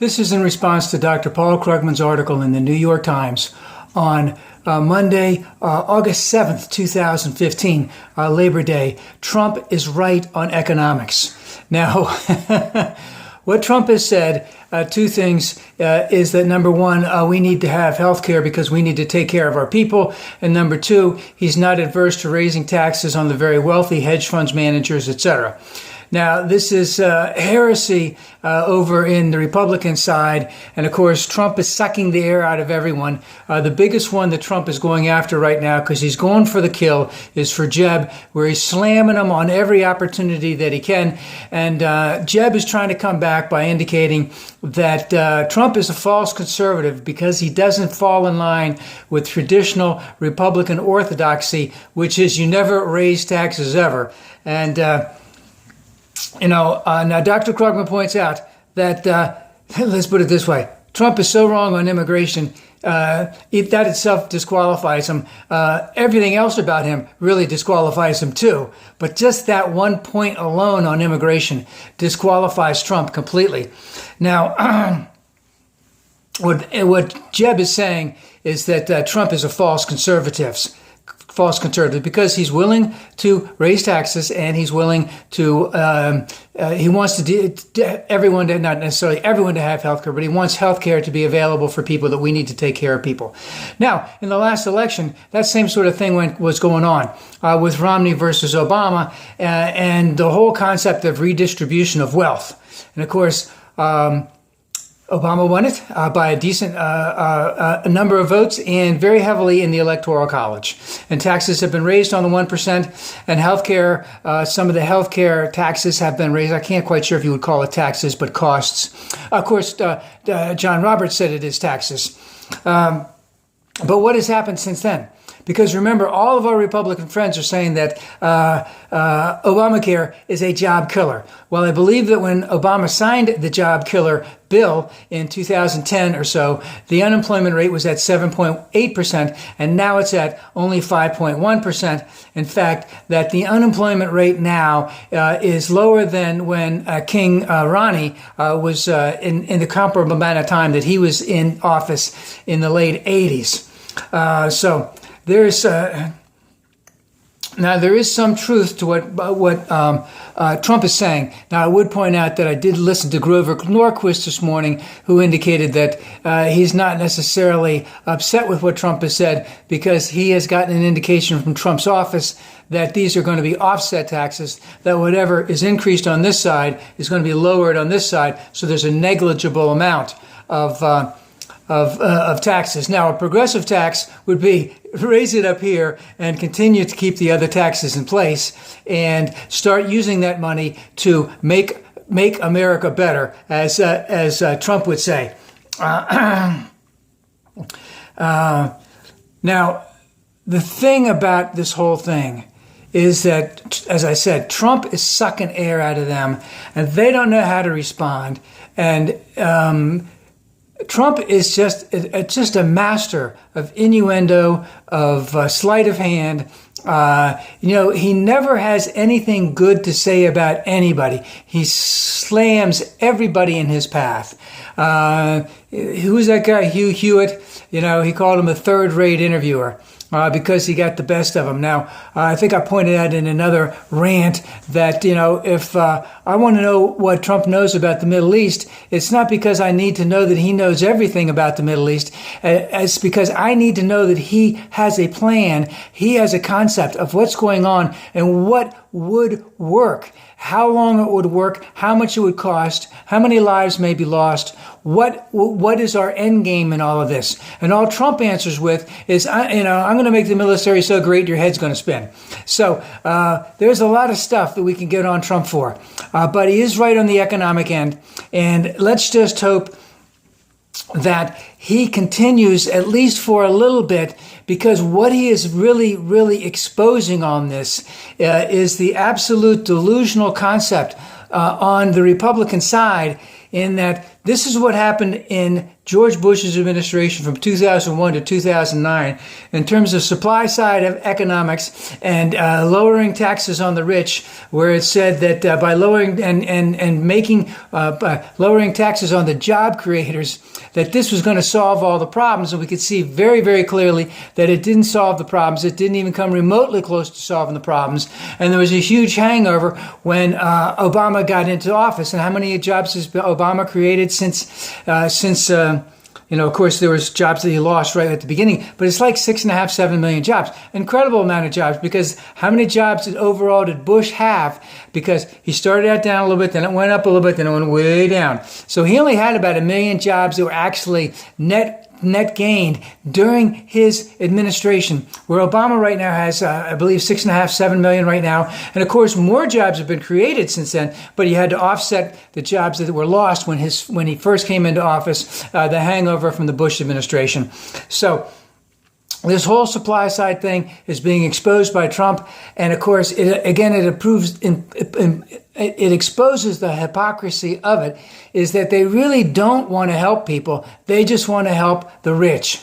This is in response to Dr. Paul Krugman's article in the New York Times on Monday, August 7th, 2015, Labor Day. Trump is right on economics. Now, what Trump has said, two things, is that number one, we need to have health care because we need to take care of our people. And number two, he's not adverse to raising taxes on the very wealthy, hedge funds managers, etc. Now, this is heresy over in the Republican side. And of course, Trump is sucking the air out of everyone. The biggest one that Trump is going after right now, because he's going for the kill, is for Jeb, where he's slamming him on every opportunity that he can. And Jeb is trying to come back by indicating that Trump is a false conservative because he doesn't fall in line with traditional Republican orthodoxy, which is you never raise taxes ever. And now Dr. Krugman points out that, let's put it this way, Trump is so wrong on immigration, that itself disqualifies him. Everything else about him really disqualifies him too. But just that one point alone on immigration disqualifies Trump completely. Now, what Jeb is saying is that Trump is a false conservative because he's willing to raise taxes and he's willing to he wants everyone to, not necessarily everyone to have health care, but he wants health care to be available for people, that we need to take care of people. Now, in the last election, that same sort of thing was going on with Romney versus Obama and the whole concept of redistribution of wealth. And of course, Obama won it by a decent number of votes and very heavily in the Electoral College. And taxes have been raised on the 1%, and healthcare, some of the healthcare taxes have been raised. I can't quite sure if you would call it taxes, but costs. Of course, John Roberts said it is taxes. But what has happened since then? Because remember, all of our Republican friends are saying that Obamacare is a job killer. Well, I believe that when Obama signed the job killer bill in 2010 or so, the unemployment rate was at 7.8%, and now it's at only 5.1%. In fact, that the unemployment rate now is lower than when King Ronnie was in the comparable amount of time that he was in office in the late 80s. So there's now there is some truth to what Trump is saying. Now, I would point out that I did listen to Grover Norquist this morning, who indicated that he's not necessarily upset with what Trump has said because he has gotten an indication from Trump's office that these are going to be offset taxes, that whatever is increased on this side is going to be lowered on this side, so there's a negligible amount of taxes. Now, a progressive tax would be raise it up here and continue to keep the other taxes in place and start using that money to make America better, as Trump would say. Now, the thing about this whole thing is that, as I said, Trump is sucking air out of them, and they don't know how to respond. And Trump is just a master of innuendo, of sleight of hand. He never has anything good to say about anybody. He slams everybody in his path. Who's that guy, Hugh Hewitt? He called him a third-rate interviewer. Because he got the best of them. Now, I think I pointed out in another rant that, if I want to know what Trump knows about the Middle East, it's not because I need to know that he knows everything about the Middle East. It's because I need to know that he has a plan, he has a concept of what's going on and what would work, how long it would work, how much it would cost, how many lives may be lost, what is our end game in all of this. And all Trump answers with is, I'm going to make the military so great your head's going to spin. So there's a lot of stuff that we can get on Trump for. But he is right on the economic end. And let's just hope that he continues at least for a little bit, because what he is really, really exposing on this is the absolute delusional concept on the Republican side, in that this is what happened in George Bush's administration from 2001 to 2009 in terms of supply side of economics and lowering taxes on the rich, where it said that by lowering and making lowering taxes on the job creators, that this was going to solve all the problems. And we could see very, very clearly that it didn't solve the problems. It didn't even come remotely close to solving the problems. And there was a huge hangover when Obama got into office. And how many jobs has Obama created since of course, there was jobs that he lost right at the beginning, but it's like 6.5, 7 million jobs. Incredible amount of jobs, because how many jobs overall did Bush have? Because he started out down a little bit, then it went up a little bit, then it went way down. So he only had about 1 million jobs that were actually net gained during his administration, where Obama right now has, I believe, 6.5, 7 million right now. And of course, more jobs have been created since then, but he had to offset the jobs that were lost when he first came into office, the hangover from the Bush administration. So this whole supply side thing is being exposed by Trump. And of course, it exposes the hypocrisy of it, is that they really don't want to help people. They just want to help the rich.